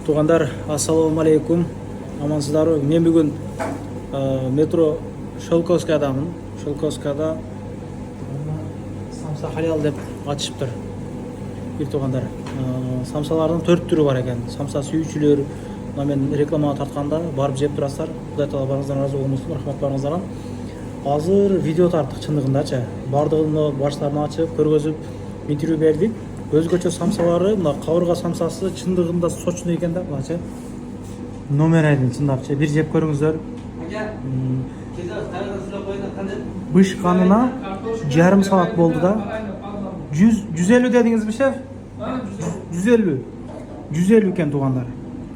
Туғандар, ассалауму алейкум. Амансыздарбы? Мен бүгін метро Шелковскадамын. Шелковскада самса халал деп атышыптыр. Бир туғандар. Самсалардың 4 түрі бар екен. Самса сүйүүчүлөр, мен рекламага тартканда барып жеп турасыздар. Кудай таала барыңыздан разы болмосун, рахмат барыңыздарга. Азыр видео тарттык чындыгындачы. Бардыгын баштарын ачып, көргөзүп, интервью бердик. Өзгөчө самсалары, мына кабырга самсасы чындыгында сочный экен да, мыначы. Номер 1 чындапчы. Бир жеп көрүңүздөр. Быш канына жарым саат болду да. 150 дедиңизби, шеф? 150. 150 экен тугандар.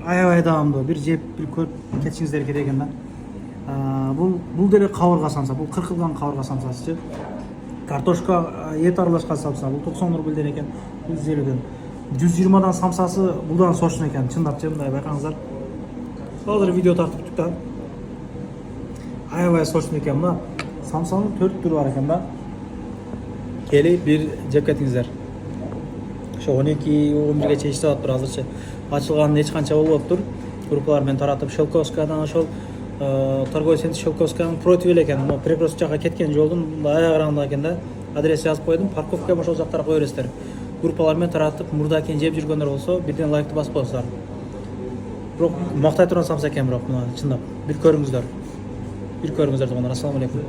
Аябай даамдуу. Бир жеп, бир көрүп кетишиңиздер керек экен да. Бул деле кабырга самса. Бул кыркылган кабырга самсасы. Картошка эт аралашкан самса. Бул 90 рубльден экен. 150ден. 120дан самсасы булдан сочный экен. Чындапчы, мындай байкаңыздар. Азыр видео тартыптык да. Аябай сочный экен мына. Самсанын 4 түрү бар экен да. Кели бир жеп кетиңиздер. Ошо 12-11ге чейин иштеп атыптыр азырчы. Ачылганына эч канча болуп атыптыр. Группалар менен таратып Шелковскадан ошол торговый центр Шелковскадан против эле экен. Mo Прекрост жакка кеткен жолдун аягырагында экен да. Адрес жазып койдум. Парковка ошол жактарга кое бересиздер. Группалар менен таратып, мурда экен жеп жүргөндөр болсо, бирден лайкты басып коесуздар. Бирок мактай турган самса экен, бирок мына чындап. Бир көрүңүздөр. Тугандар, ассаламу алейкум.